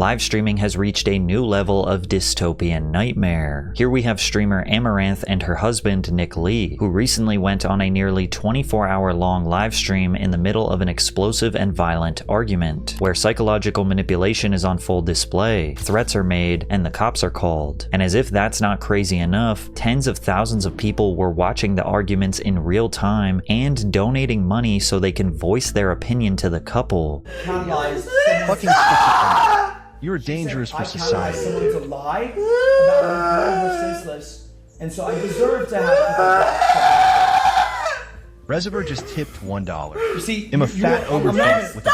live streaming has reached a new level of dystopian nightmare. Here we have streamer Amouranth and her husband Nick Lee, who recently went on a nearly 24-hour-long live stream in the middle of an explosive and violent argument, where psychological manipulation is on full display, threats are made, and the cops are called. And as if that's not crazy enough, tens of thousands of people were watching the arguments in real time and donating money so they can voice their opinion to the couple. Fucking you're dangerous for society. I someone to lie about her senseless, and so I deserve to have. Reservoir just tipped $1. You see, I'm a fat overfed with a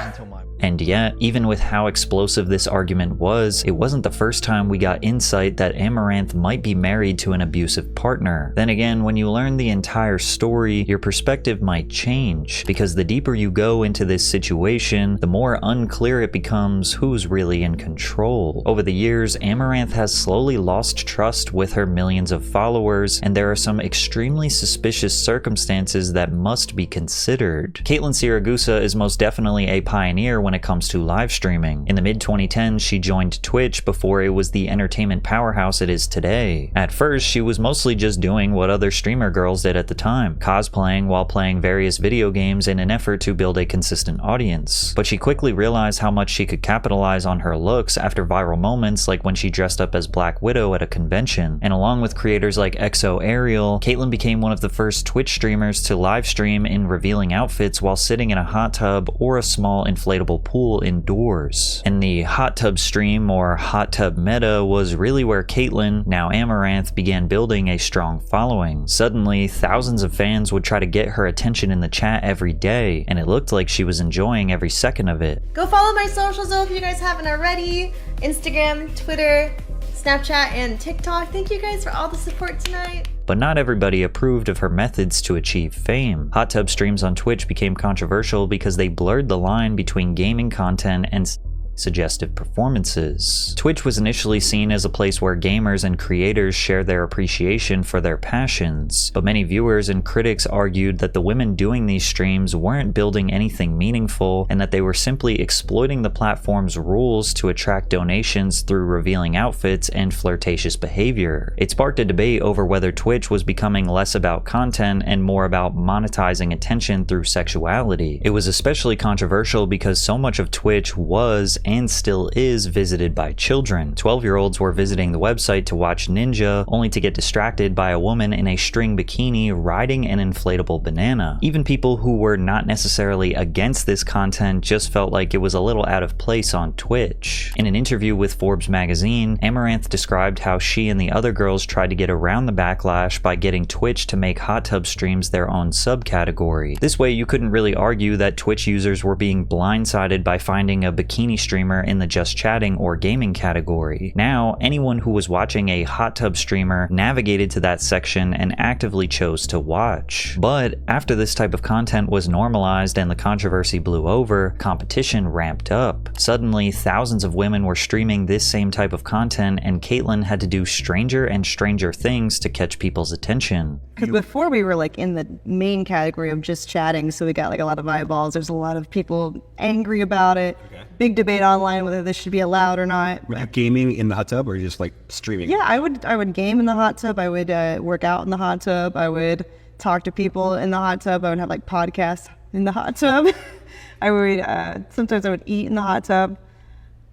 until my. And yet, even with how explosive this argument was, it wasn't the first time we got insight that Amouranth might be married to an abusive partner. Then again, when you learn the entire story, your perspective might change, because the deeper you go into this situation, the more unclear it becomes who's really in control. Over the years, Amouranth has slowly lost trust with her millions of followers, and there are some extremely suspicious circumstances that must be considered. Caitlin Siragusa is most definitely a pioneer when it comes to live streaming. In the mid-2010s, she joined Twitch before it was the entertainment powerhouse it is today. At first, she was mostly just doing what other streamer girls did at the time, cosplaying while playing various video games in an effort to build a consistent audience. But she quickly realized how much she could capitalize on her looks after viral moments like when she dressed up as Black Widow at a convention. And along with creators like XO Ariel, Caitlin became one of the first Twitch streamers to live stream in revealing outfits while sitting in a hot tub or a small inflatable pool indoors. And the hot tub stream or hot tub meta was really where Caitlin, now Amouranth, began building a strong following. Suddenly, thousands of fans would try to get her attention in the chat every day, and it looked like she was enjoying every second of it. Go follow my socials though if you guys haven't already. Instagram, Twitter, Snapchat, and TikTok. Thank you guys for all the support tonight. But not everybody approved of her methods to achieve fame. Hot tub streams on Twitch became controversial because they blurred the line between gaming content and suggestive performances. Twitch was initially seen as a place where gamers and creators share their appreciation for their passions, but many viewers and critics argued that the women doing these streams weren't building anything meaningful and that they were simply exploiting the platform's rules to attract donations through revealing outfits and flirtatious behavior. It sparked a debate over whether Twitch was becoming less about content and more about monetizing attention through sexuality. It was especially controversial because so much of Twitch was and still is visited by children. 12-year-olds were visiting the website to watch Ninja, only to get distracted by a woman in a string bikini riding an inflatable banana. Even people who were not necessarily against this content just felt like it was a little out of place on Twitch. In an interview with Forbes magazine, Amouranth described how she and the other girls tried to get around the backlash by getting Twitch to make hot tub streams their own subcategory. This way you couldn't really argue that Twitch users were being blindsided by finding a bikini streamer in the just chatting or gaming category. Now, anyone who was watching a hot tub streamer navigated to that section and actively chose to watch. But after this type of content was normalized and the controversy blew over, competition ramped up. Suddenly, thousands of women were streaming this same type of content, and Caitlin had to do stranger and stranger things to catch people's attention. Because before we were like in the main category of just chatting, so we got like a lot of eyeballs. There's a lot of people angry about it. Okay. Big debate online whether this should be allowed or not. Gaming in the hot tub or just like streaming? Yeah, I would game in the hot tub. I would work out in the hot tub. I would talk to people in the hot tub. I would have like podcasts in the hot tub. I would sometimes I would eat in the hot tub.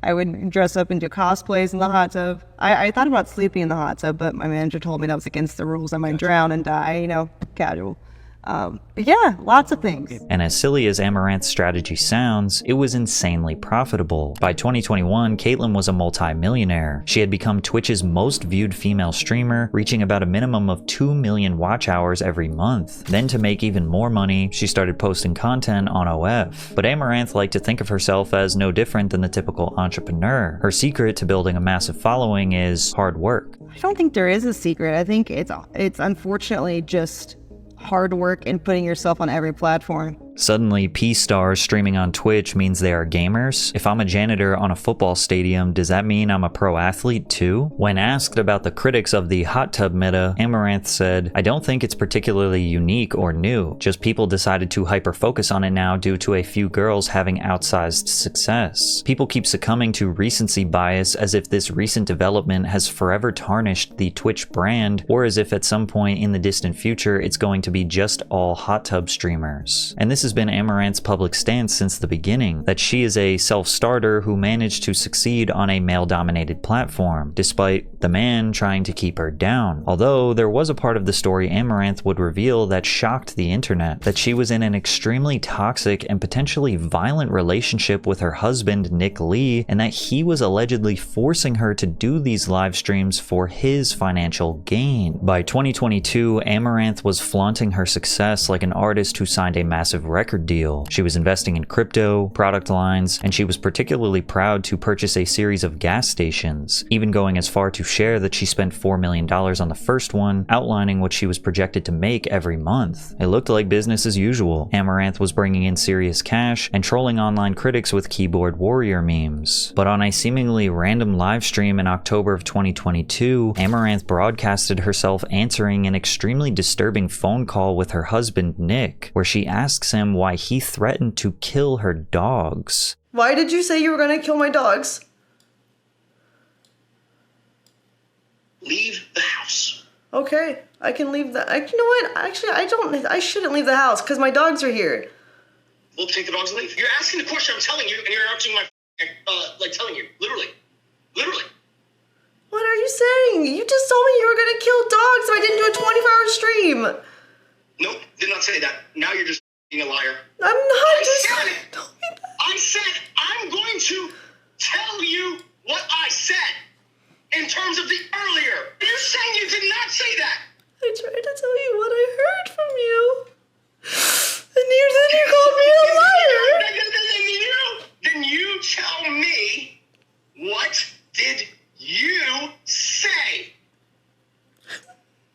I would dress up and do cosplays in the hot tub. I thought about sleeping in the hot tub, but my manager told me that was against the rules. I might drown and die, casual. But yeah, lots of things. And as silly as Amouranth's strategy sounds, it was insanely profitable. By 2021, Caitlin was a multi-millionaire. She had become Twitch's most viewed female streamer, reaching about a minimum of 2 million watch hours every month. Then to make even more money, she started posting content on OF. But Amouranth liked to think of herself as no different than the typical entrepreneur. Her secret to building a massive following is hard work. I don't think there is a secret. I think it's unfortunately just hard work and putting yourself on every platform. Suddenly, P-stars streaming on Twitch means they are gamers? If I'm a janitor on a football stadium, does that mean I'm a pro athlete too? When asked about the critics of the hot tub meta, Amouranth said, "I don't think it's particularly unique or new, just people decided to hyper-focus on it now due to a few girls having outsized success. People keep succumbing to recency bias as if this recent development has forever tarnished the Twitch brand, or as if at some point in the distant future it's going to be just all hot tub streamers." And this has been Amouranth's public stance since the beginning, that she is a self-starter who managed to succeed on a male-dominated platform, despite the man trying to keep her down. Although there was a part of the story Amouranth would reveal that shocked the internet, that she was in an extremely toxic and potentially violent relationship with her husband Nick Lee, and that he was allegedly forcing her to do these live streams for his financial gain. By 2022, Amouranth was flaunting her success like an artist who signed a massive record deal. She was investing in crypto, product lines, and she was particularly proud to purchase a series of gas stations, even going as far to share that she spent $4 million on the first one, outlining what she was projected to make every month. It looked like business as usual. Amouranth was bringing in serious cash and trolling online critics with keyboard warrior memes. But on a seemingly random live stream in October of 2022, Amouranth broadcasted herself answering an extremely disturbing phone call with her husband Nick, where she asks him why he threatened to kill her dogs. Why did you say you were gonna kill my dogs? Leave the house. Okay, I can leave the. You know what? Actually, I shouldn't leave the house because my dogs are here. We'll take the dogs and leave. You're asking the question I'm telling you, and you're answering my, telling you. Literally. What are you saying? You just told me you were gonna kill dogs if I didn't do a 24-hour stream. Nope, did not say that. Now you're just being a liar. I'm not just. I said I'm going to tell you what I said in terms of the earlier. You're saying you did not say that. I tried to tell you what I heard from you. And then you called me a liar. Then you tell me, what did you say?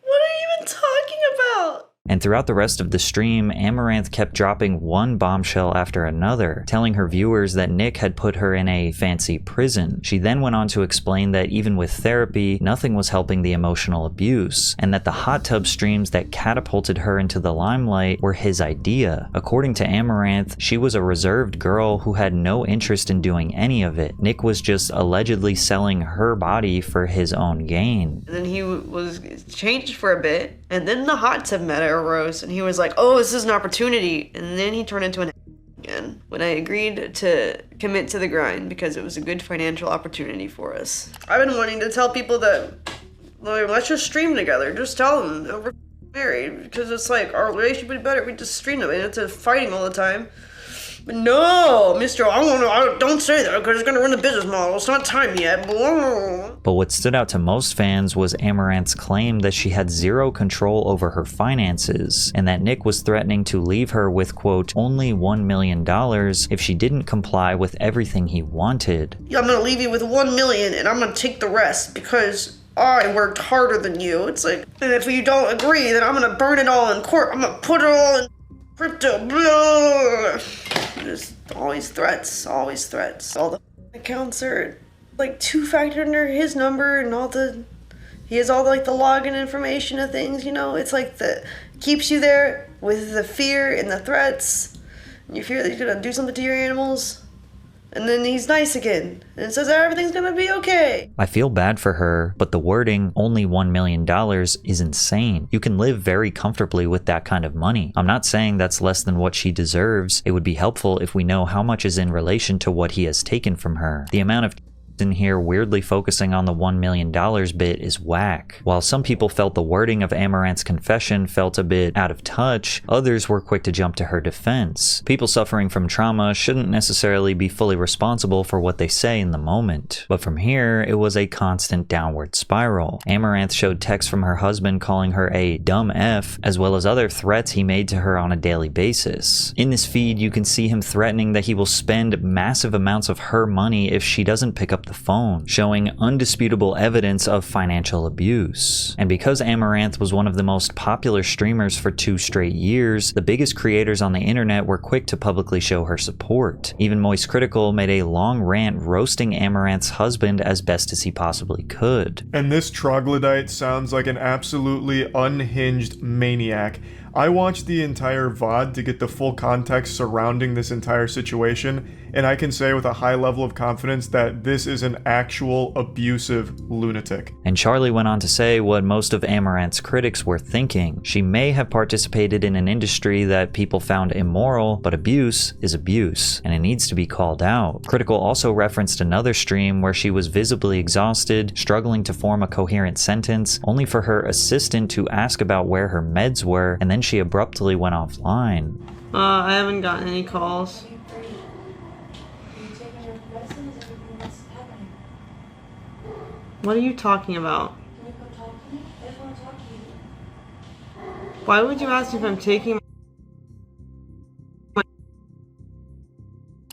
What are you even talking about? And throughout the rest of the stream, Amouranth kept dropping one bombshell after another, telling her viewers that Nick had put her in a fancy prison. She then went on to explain that even with therapy, nothing was helping the emotional abuse, and that the hot tub streams that catapulted her into the limelight were his idea. According to Amouranth, she was a reserved girl who had no interest in doing any of it. Nick was just allegedly selling her body for his own gain. And then he was changed for a bit, and then the hot tub meta arose, and he was like, "Oh, this is an opportunity," and then he turned into an again when I agreed to commit to the grind because it was a good financial opportunity for us. I've been wanting to tell people that, like, let's just stream together. Just tell them that we're married because it's like our relationship would be better if we just stream them and instead of fighting all the time. But no, Mr. Don't say that because it's going to ruin the business model. It's not time yet. But what stood out to most fans was Amouranth's claim that she had zero control over her finances, and that Nick was threatening to leave her with, quote, only $1 million if she didn't comply with everything he wanted. Yeah, I'm going to leave you with $1 million and I'm going to take the rest because I worked harder than you. It's like, and if you don't agree, then I'm going to burn it all in court. I'm going to put it all in crypto. Blah. Just always threats. All the accounts are like two-factor under his number and he has all the login information of things, you know. It's like keeps you there with the fear and the threats. And you fear that he's gonna do something to your animals. And then he's nice again and says everything's gonna be okay. I feel bad for her, but the wording, only $1 million, is insane. You can live very comfortably with that kind of money. I'm not saying that's less than what she deserves. It would be helpful if we know how much is in relation to what he has taken from her. The amount of in here weirdly focusing on the $1 million bit is whack. While some people felt the wording of Amouranth's confession felt a bit out of touch, others were quick to jump to her defense. People suffering from trauma shouldn't necessarily be fully responsible for what they say in the moment. But from here, it was a constant downward spiral. Amouranth showed texts from her husband calling her a dumb F, as well as other threats he made to her on a daily basis. In this feed, you can see him threatening that he will spend massive amounts of her money if she doesn't pick up up the phone, showing undisputable evidence of financial abuse. And because Amouranth was one of the most popular streamers for 2 straight years, the biggest creators on the internet were quick to publicly show her support. Even Moist Critical made a long rant roasting Amouranth's husband as best as he possibly could. And this troglodyte sounds like an absolutely unhinged maniac. I watched the entire VOD to get the full context surrounding this entire situation, and I can say with a high level of confidence that this is an actual abusive lunatic. And Charlie went on to say what most of Amouranth's critics were thinking. She may have participated in an industry that people found immoral, but abuse is abuse, and it needs to be called out. Critical also referenced another stream where she was visibly exhausted, struggling to form a coherent sentence, only for her assistant to ask about where her meds were, and then she abruptly went offline. I haven't gotten any calls. What are you talking about? Why would you ask if I'm taking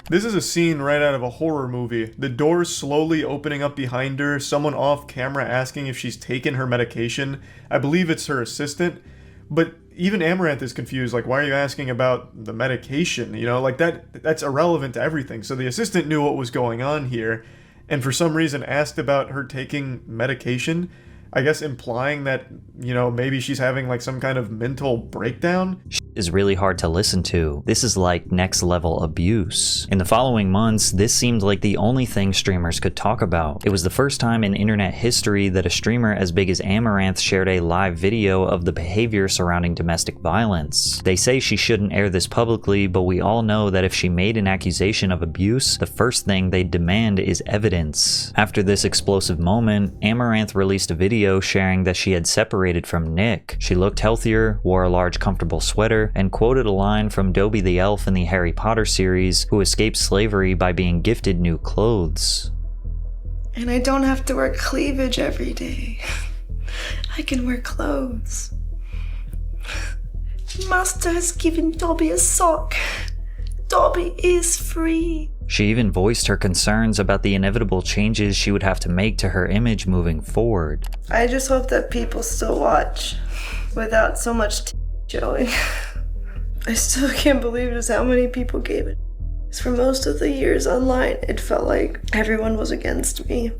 This is a scene right out of a horror movie. The doors slowly opening up behind her, someone off camera asking if she's taken her medication. I believe it's her assistant. But even Amouranth is confused, like, why are you asking about the medication? You know, like, that's irrelevant to everything. So the assistant knew what was going on here, and for some reason asked about her taking medication, I guess implying that, you know, maybe she's having, like, some kind of mental breakdown. Is really hard to listen to. This is like next level abuse. In the following months, this seemed like the only thing streamers could talk about. It was the first time in internet history that a streamer as big as Amouranth shared a live video of the behavior surrounding domestic violence. They say she shouldn't air this publicly, but we all know that if she made an accusation of abuse, the first thing they'd demand is evidence. After this explosive moment, Amouranth released a video sharing that she had separated from Nick. She looked healthier, wore a large comfortable sweater, and quoted a line from Dobby the elf in the Harry Potter series, who escaped slavery by being gifted new clothes. And I don't have to wear cleavage every day. I can wear clothes. Master has given Dobby a sock. Dobby is free. She even voiced her concerns about the inevitable changes she would have to make to her image moving forward. I just hope that people still watch without so much showing. I still can't believe just how many people gave it. Because for most of the years online, it felt like everyone was against me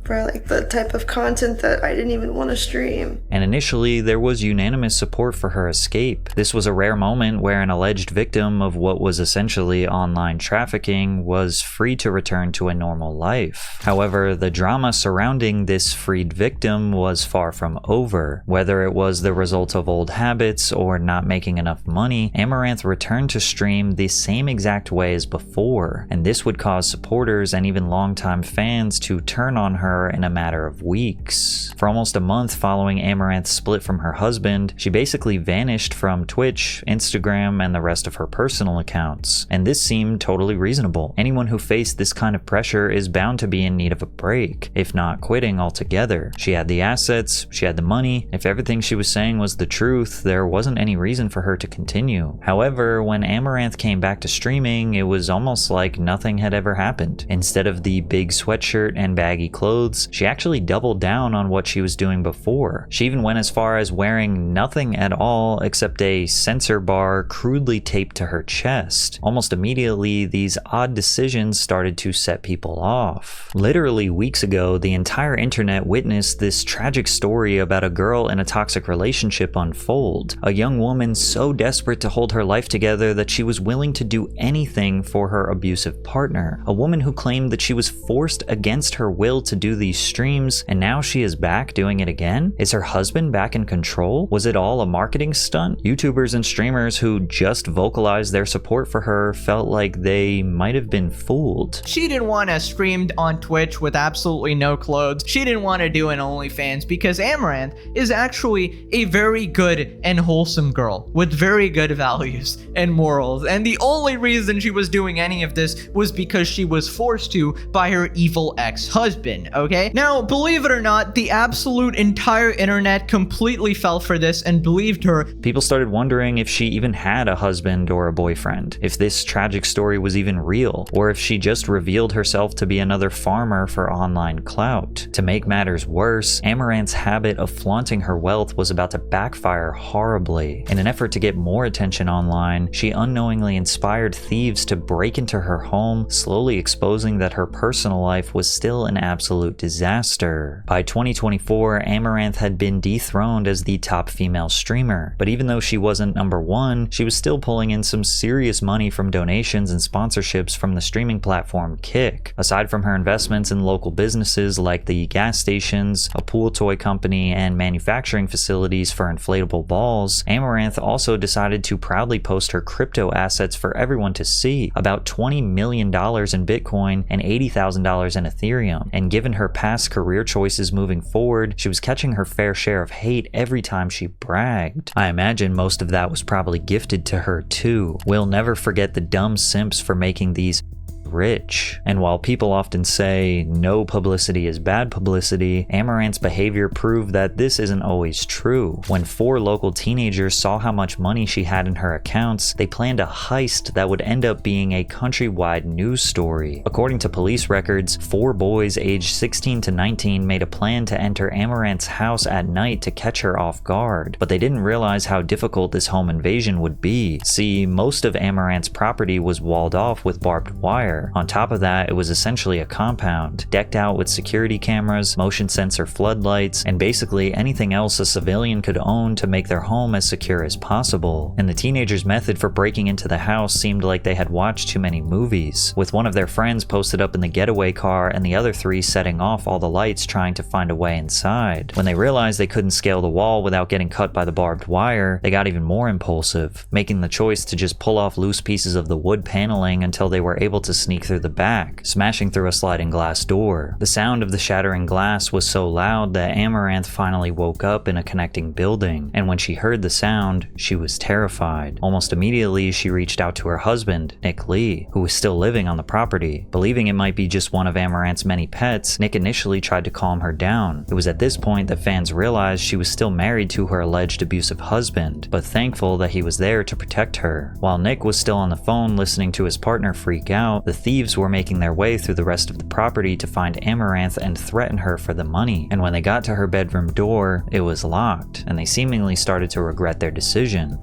for like the type of content that I didn't even want to stream. And initially, there was unanimous support for her escape. This was a rare moment where an alleged victim of what was essentially online trafficking was free to return to a normal life. However, the drama surrounding this freed victim was far from over. Whether it was the result of old habits or not making enough money, Amouranth returned to stream the same exact way as before, and this would cause supporters and even longtime fans to turn on her in a matter of weeks. For almost a month following Amouranth's split from her husband, she basically vanished from Twitch, Instagram, and the rest of her personal accounts, and this seemed totally reasonable. Anyone who faced this kind of pressure is bound to be in need of a break, if not quitting altogether. She had the assets, she had the money. If everything she was saying was the truth, there wasn't any reason for her to continue. However, when Amouranth came back to streaming, it was almost like nothing had ever happened. Instead of the big sweatshirt and baggy clothes, she actually doubled down on what she was doing before. She even went as far as wearing nothing at all except a sensor bar crudely taped to her chest. Almost immediately, these odd decisions started to set people off. Literally weeks ago, the entire internet witnessed this tragic story about a girl in a toxic relationship unfold. A young woman so desperate to hold her life together that she was willing to do anything for her abusive partner. A woman who claimed that she was forced against her will to do these streams, and now she is back doing it again? Is her husband back in control? Was it all a marketing stunt? YouTubers and streamers who just vocalized their support for her felt like they might have been fooled. She didn't want to stream on Twitch with absolutely no clothes. She didn't want to do an OnlyFans because Amouranth is actually a very good and wholesome girl with very good values and morals, and the only reason she was doing any of this was because she was forced to by her evil ex-husband. okay? Now, believe it or not, the absolute entire internet completely fell for this and believed her. People started wondering if she even had a husband or a boyfriend, if this tragic story was even real, or if she just revealed herself to be another farmer for online clout. To make matters worse, Amouranth's habit of flaunting her wealth was about to backfire horribly. In an effort to get more attention online, she unknowingly inspired thieves to break into her home, slowly exposing that her personal life was still an absolute disaster. By 2024, Amouranth had been dethroned as the top female streamer, but even though she wasn't number one, she was still pulling in some serious money from donations and sponsorships from the streaming platform Kick. Aside from her investments in local businesses like the gas stations, a pool toy company, and manufacturing facilities for inflatable balls, Amouranth also decided to proudly post her crypto assets for everyone to see, about $20 million in Bitcoin and $80,000 in Ethereum. And given her past career choices moving forward, she was catching her fair share of hate every time she bragged. I imagine most of that was probably gifted to her too. We'll never forget the dumb simps for making these rich. And while people often say no publicity is bad publicity, Amouranth's behavior proved that this isn't always true. When 4 local teenagers saw how much money she had in her accounts, they planned a heist that would end up being a countrywide news story. According to police records, 4 boys aged 16 to 19 made a plan to enter Amouranth's house at night to catch her off guard, but they didn't realize how difficult this home invasion would be. See, most of Amouranth's property was walled off with barbed wire. On top of that, it was essentially a compound, decked out with security cameras, motion sensor floodlights, and basically anything else a civilian could own to make their home as secure as possible. And the teenagers' method for breaking into the house seemed like they had watched too many movies, with one of their friends posted up in the getaway car and the other 3 setting off all the lights trying to find a way inside. When they realized they couldn't scale the wall without getting cut by the barbed wire, they got even more impulsive, making the choice to just pull off loose pieces of the wood paneling until they were able to sneak through the back, smashing through a sliding glass door. The sound of the shattering glass was so loud that Amouranth finally woke up in a connecting building, and when she heard the sound, she was terrified. Almost immediately, she reached out to her husband, Nick Lee, who was still living on the property. Believing it might be just one of Amouranth's many pets, Nick initially tried to calm her down. It was at this point that fans realized she was still married to her alleged abusive husband, but thankful that he was there to protect her. While Nick was still on the phone listening to his partner freak out, the thieves were making their way through the rest of the property to find Amouranth and threaten her for the money. And when they got to her bedroom door, it was locked, and they seemingly started to regret their decision.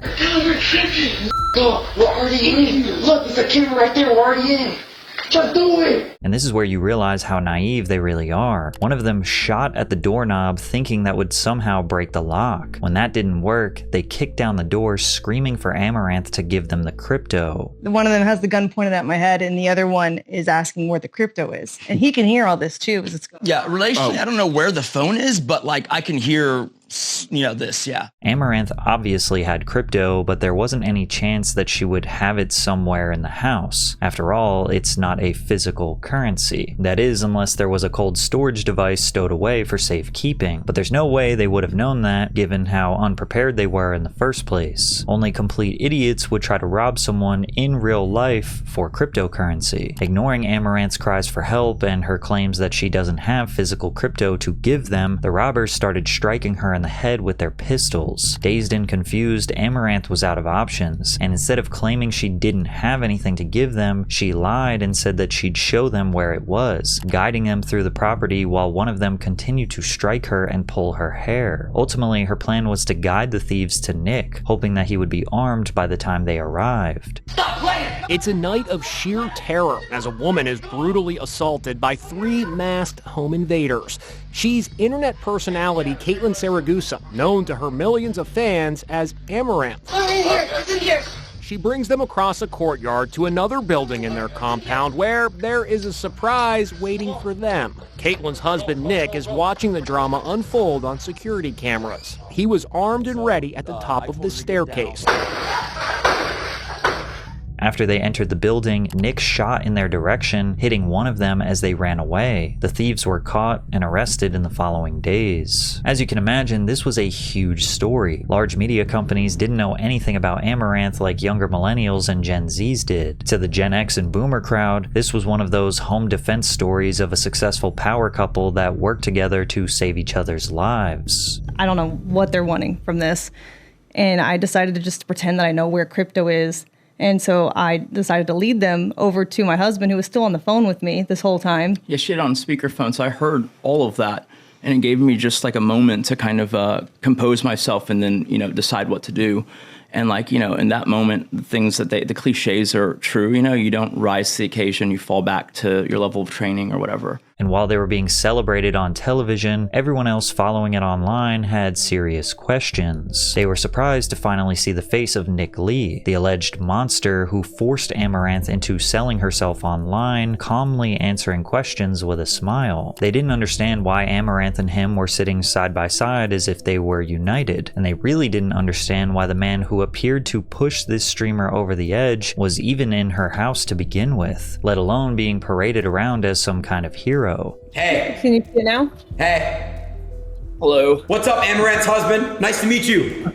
Go, we're already in. Look, there's a camera right there. We're already in. Just do it! And this is where you realize how naive they really are. One of them shot at the doorknob thinking that would somehow break the lock. When that didn't work, they kicked down the door screaming for Amouranth to give them the crypto. One of them has the gun pointed at my head, and the other one is asking where the crypto is. And he can hear all this too. Yeah, relationally, I don't know where the phone is, but like I can hear, this, yeah. Amouranth obviously had crypto, but there wasn't any chance that she would have it somewhere in the house. After all, it's not a physical currency. That is, unless there was a cold storage device stowed away for safekeeping. But there's no way they would have known that, given how unprepared they were in the first place. Only complete idiots would try to rob someone in real life for cryptocurrency. Ignoring Amouranth's cries for help and her claims that she doesn't have physical crypto to give them, the robbers started striking her in the head with their pistols. Dazed and confused, Amouranth was out of options, and instead of claiming she didn't have anything to give them, she lied and said that she'd show them where it was, guiding them through the property while one of them continued to strike her and pull her hair. Ultimately, her plan was to guide the thieves to Nick, hoping that he would be armed by the time they arrived. It's a night of sheer terror as a woman is brutally assaulted by 3 masked home invaders. She's internet personality Caitlin Saragusa, known to her millions of fans as Amouranth. She brings them across a courtyard to another building in their compound where there is a surprise waiting for them. Caitlin's husband Nick is watching the drama unfold on security cameras. He was armed and ready at the top of the staircase. After they entered the building, Nick shot in their direction, hitting one of them as they ran away. The thieves were caught and arrested in the following days. As you can imagine, this was a huge story. Large media companies didn't know anything about Amouranth like younger millennials and Gen Zs did. To the Gen X and Boomer crowd, this was one of those home defense stories of a successful power couple that worked together to save each other's lives. I don't know what they're wanting from this, and I decided to just pretend that I know where crypto is. And so I decided to lead them over to my husband, who was still on the phone with me this whole time. Yeah, she had it on speakerphone, so I heard all of that. And it gave me just like a moment to kind of compose myself and then, decide what to do. And like, in that moment, the things that the cliches are true. You don't rise to the occasion, you fall back to your level of training or whatever. And while they were being celebrated on television, everyone else following it online had serious questions. They were surprised to finally see the face of Nick Lee, the alleged monster who forced Amouranth into selling herself online, calmly answering questions with a smile. They didn't understand why Amouranth and him were sitting side by side as if they were united, and they really didn't understand why the man who appeared to push this streamer over the edge was even in her house to begin with, let alone being paraded around as some kind of hero. Hey. Can you see it now? Hey. Hello. What's up, Amouranth's husband? Nice to meet you.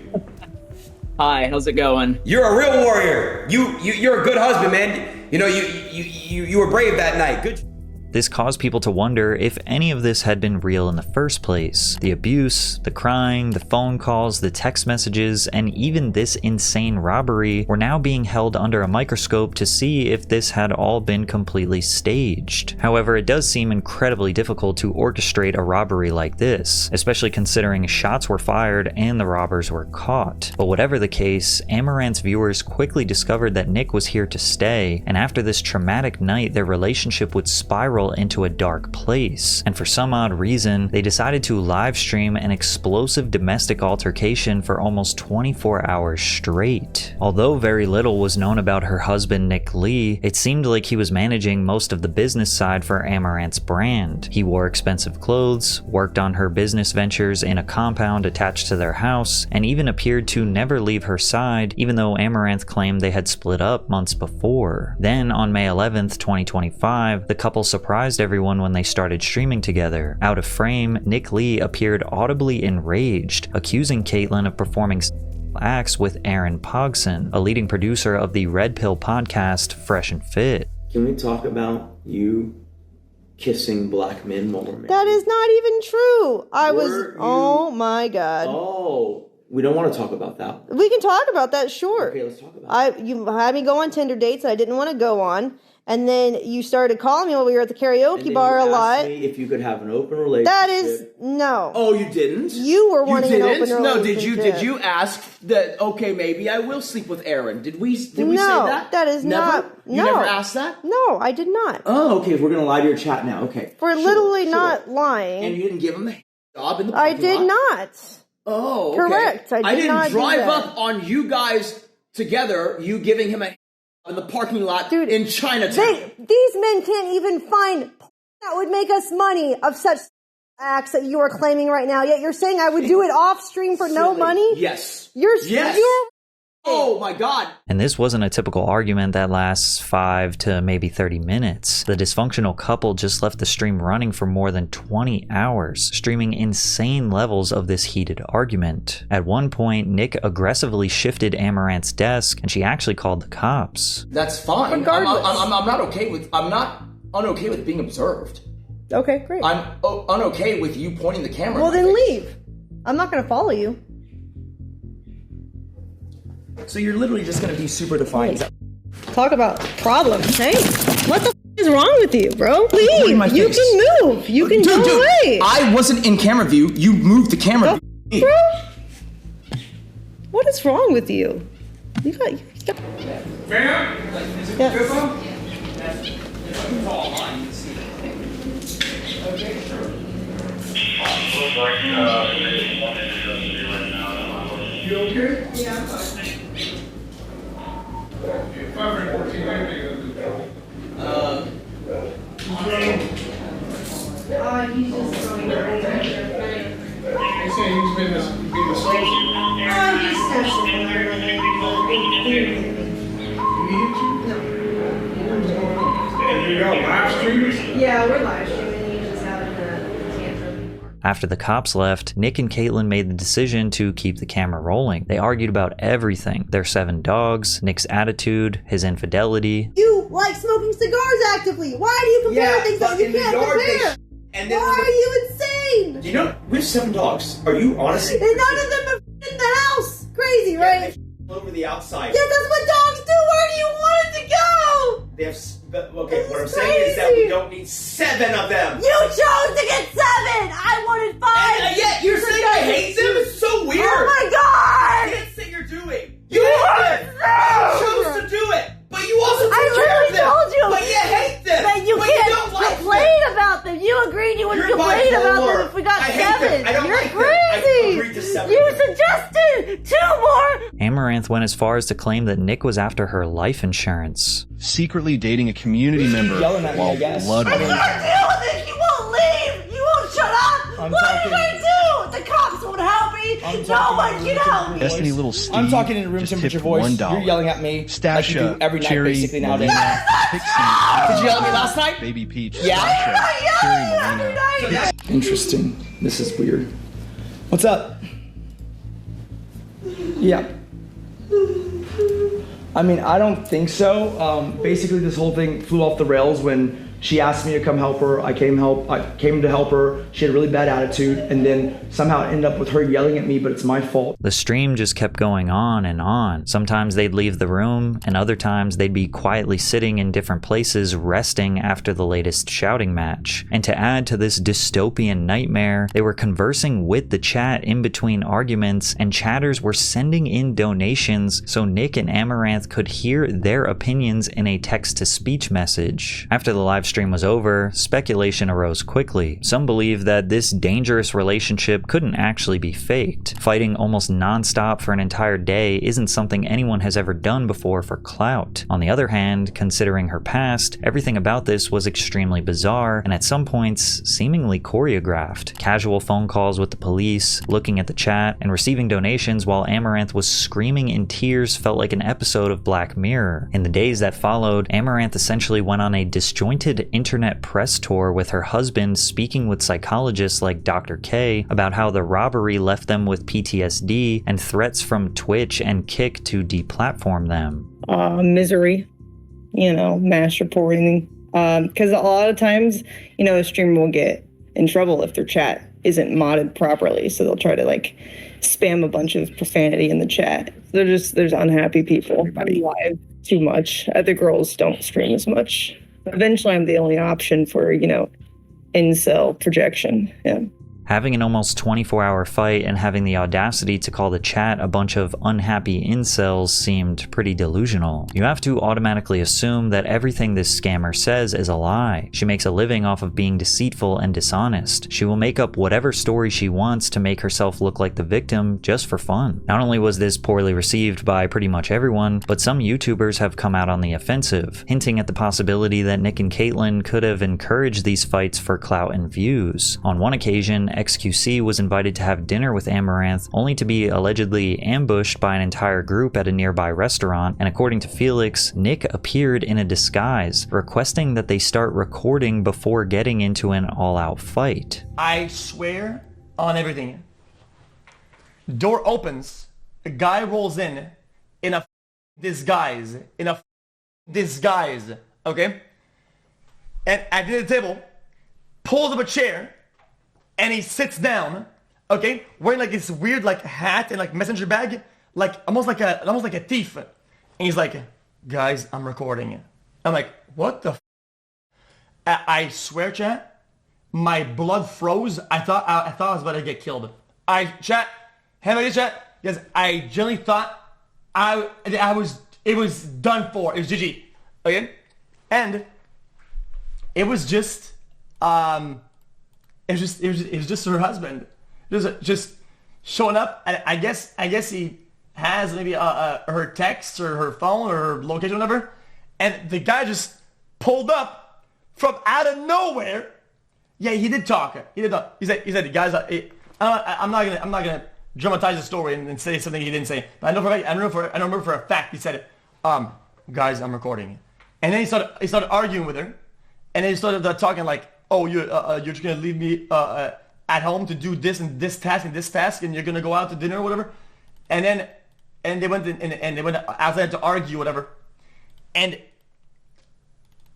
Hi, how's it going? You're a real warrior. You're a good husband, man. You were brave that night. Good. This caused people to wonder if any of this had been real in the first place. The abuse, the crying, the phone calls, the text messages, and even this insane robbery were now being held under a microscope to see if this had all been completely staged. However, it does seem incredibly difficult to orchestrate a robbery like this, especially considering shots were fired and the robbers were caught. But whatever the case, Amouranth's viewers quickly discovered that Nick was here to stay, and after this traumatic night, their relationship would spiral into a dark place, and for some odd reason, they decided to live stream an explosive domestic altercation for almost 24 hours straight. Although very little was known about her husband Nick Lee, it seemed like he was managing most of the business side for Amouranth's brand. He wore expensive clothes, worked on her business ventures in a compound attached to their house, and even appeared to never leave her side, even though Amouranth claimed they had split up months before. Then on May 11th, 2025, the couple surprised everyone when they started streaming together. Out of frame, Nick Lee appeared audibly enraged, accusing Caitlyn of performing acts with Aaron Pogson, a leading producer of the Red Pill podcast Fresh and Fit. Can we talk about you kissing black men while we're married? That is not even true. Oh my God. Oh, we don't want to talk about that. We can talk about that, sure. Okay, let's talk about it. You had me go on Tinder dates I didn't want to go on. And then you started calling me while we were at the karaoke bar a lot. Me if you could have an open relationship. That is no. Oh, you didn't? You were wanting an open relationship. No, did you ask that? Okay, maybe I will sleep with Aaron. Did we say that? That is never? not. You never asked that? No, I did not. Oh, okay. We're gonna lie to your chat now. Okay. We're literally not lying. And you didn't give him the job in the I parking did lot? not. Oh, okay. Correct. I did not drive up on you guys together. You giving him a in the parking lot in Chinatown. These men can't even find that would make us money of such acts that you are claiming right now. Yet you're saying I would do it off stream for no money? Yes. You're oh my God. And this wasn't a typical argument that lasts 5 to maybe 30 minutes. The dysfunctional couple just left the stream running for more than 20 hours, streaming insane levels of this heated argument. At one point, Nick aggressively shifted Amouranth's desk, and she actually called the cops. That's fine. Regardless. I'm not unokay with being observed. Okay, great. I'm unokay with you pointing the camera. Well, then leave. I'm not going to follow you. So you're literally just going to be super defiant. Talk about problems, hey? What the f is wrong with you, bro? Leave. You can move. You can go away. I wasn't in camera view. You moved the camera view. Bro? What is wrong with you? You got... Fam? Is it good phone? Okay, sure. You okay? Yeah, I'm fine. 514, he's just throwing it over there. They say he's been the social. He's special. You need to? you're on live stream? Yeah, we're live streaming. You just having a tantrum. After the cops left, Nick and Caitlin made the decision to keep the camera rolling. They argued about everything: their 7 dogs, Nick's attitude, his infidelity. You like smoking cigars actively. Why do you compare things that you can't compare? Why are you insane? You know, we have 7 dogs. Are you honestly? And none of them are in the house. Crazy, right? Over the outside. Yeah, that's what dogs do. Where do you want it to go? They have. Okay, what I'm saying is that we don't need 7 of them. You chose to get 7. I wanted 5. And yet you're saying I hate them. It's so weird. Oh my god! You can't say you're doing. You hate them. You chose to do it, but you also took care of them. Told you. But you hate them. That you but can't you don't like complain them. about them. You agreed you wouldn't You're complain about bipolar. them if we got I hate 7. them. I don't You're like them. crazy. I agreed to 7. You suggested 2 more. Amaranth went as far as to claim that Nick was after her life insurance. Secretly dating a community member yelling at me, while I guess. blood I was can't deal with it. You won't leave. You won't shut up. What did I do? The cops won't help me. No one can help me. Destiny Little Steve. I'm talking in a room just temperature tipped voice. $1. You're yelling at me. Stasha, like you do every night, Cherry, basically nowadays. Melina, Pixie, Did you yell at me last night? Baby Peach, Yeah. Stasha, Cherry, Melina. Interesting. This is weird. What's up? Yeah. I mean, I don't think so. Basically, this whole thing flew off the rails when she asked me to come help her. I came to help her. She had a really bad attitude, and then somehow it ended up with her yelling at me, but it's my fault. The stream just kept going on and on. Sometimes they'd leave the room, and other times they'd be quietly sitting in different places resting after the latest shouting match. And to add to this dystopian nightmare, they were conversing with the chat in between arguments, and chatters were sending in donations so Nick and Amouranth could hear their opinions in a text-to-speech message. After the live stream was over, speculation arose quickly. Some believe that this dangerous relationship couldn't actually be faked. Fighting almost non-stop for an entire day isn't something anyone has ever done before for clout. On the other hand, considering her past, everything about this was extremely bizarre and at some points seemingly choreographed. Casual phone calls with the police, looking at the chat, and receiving donations while Amouranth was screaming in tears felt like an episode of Black Mirror. In the days that followed, Amouranth essentially went on a disjointed internet press tour with her husband, speaking with psychologists like Dr. K about how the robbery left them with PTSD and threats from Twitch and Kick to deplatform them. Misery, mass reporting. Because a lot of times, a streamer will get in trouble if their chat isn't modded properly. So they'll try to spam a bunch of profanity in the chat. There's unhappy people live too much. Other girls don't stream as much. Eventually, I'm the only option for, incel projection. Yeah. Having an almost 24-hour fight and having the audacity to call the chat a bunch of unhappy incels seemed pretty delusional. You have to automatically assume that everything this scammer says is a lie. She makes a living off of being deceitful and dishonest. She will make up whatever story she wants to make herself look like the victim just for fun. Not only was this poorly received by pretty much everyone, but some YouTubers have come out on the offensive, hinting at the possibility that Nick and Caitlin could have encouraged these fights for clout and views. On one occasion, XQC was invited to have dinner with Amouranth, only to be allegedly ambushed by an entire group at a nearby restaurant, and according to Felix, Nick appeared in a disguise, requesting that they start recording before getting into an all-out fight. I swear on everything. Door opens, a guy rolls in a disguise, okay? And at the table, pulls up a chair, and he sits down, okay, wearing this weird hat and messenger bag, almost like a thief. And he's like, guys, I'm recording. I'm like, what the I swear, chat, my blood froze. I thought I was about to get killed. Chat, because I genuinely thought it was done for. It was GG. Okay? And it was just It was just her husband, just showing up. And I guess he has maybe her text or her phone or her location, or whatever. And the guy just pulled up from out of nowhere. Yeah, he did talk. He said, guys, I'm not gonna dramatize the story and say something he didn't say. But I remember for a fact he said it. Guys, I'm recording. And then he started arguing with her. And they started talking like, oh, you're just gonna leave me at home to do this and this task and this task, and you're gonna go out to dinner or whatever. And they went and they went outside to argue, whatever. And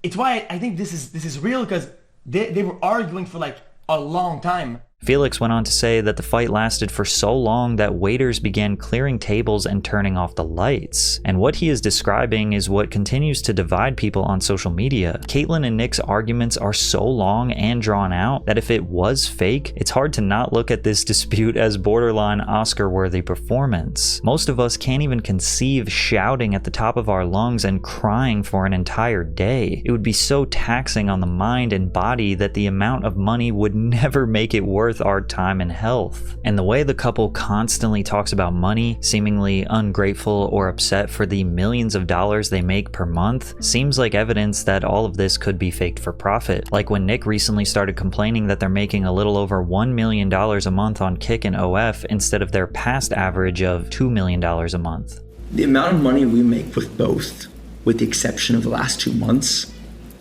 it's why I think this is real, because they were arguing for like a long time. Felix went on to say that the fight lasted for so long that waiters began clearing tables and turning off the lights. And what he is describing is what continues to divide people on social media. Caitlyn and Nick's arguments are so long and drawn out that if it was fake, it's hard to not look at this dispute as borderline Oscar-worthy performance. Most of us can't even conceive shouting at the top of our lungs and crying for an entire day. It would be so taxing on the mind and body that the amount of money would never make it worth our time and health. And the way the couple constantly talks about money, seemingly ungrateful or upset for the millions of dollars they make per month, seems like evidence that all of this could be faked for profit. Like when Nick recently started complaining that they're making a little over $1 million a month on Kick and OF instead of their past average of $2 million a month. The amount of money we make with both, with the exception of the last 2 months,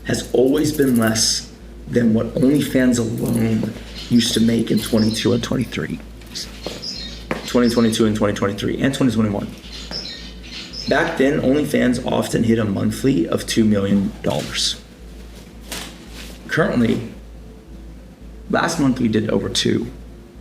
has always been less than what OnlyFans alone used to make in 22 and 23. 2022 and 2023 and 2021. Back then, OnlyFans often hit a monthly of $2 million. Currently, last month we did over 2,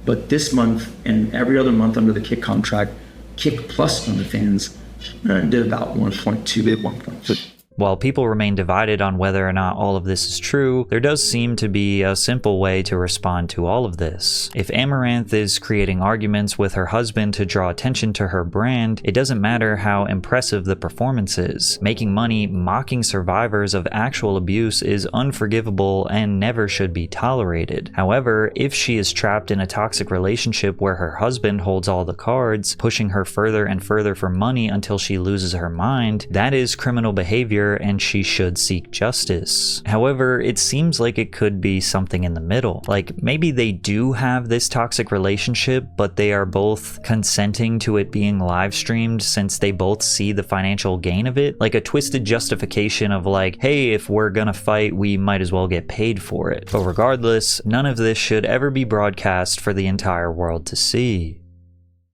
but this month and every other month under the Kick contract, Kick plus OnlyFans did about 1.2, did 1.2. While people remain divided on whether or not all of this is true, there does seem to be a simple way to respond to all of this. If Amouranth is creating arguments with her husband to draw attention to her brand, it doesn't matter how impressive the performance is. Making money mocking survivors of actual abuse is unforgivable and never should be tolerated. However, if she is trapped in a toxic relationship where her husband holds all the cards, pushing her further and further for money until she loses her mind, that is criminal behavior and she should seek justice. However, it seems like it could be something in the middle. Like maybe they do have this toxic relationship, but they are both consenting to it being live streamed since they both see the financial gain of it. Like a twisted justification of like, hey, if we're gonna fight, we might as well get paid for it. But regardless, none of this should ever be broadcast for the entire world to see.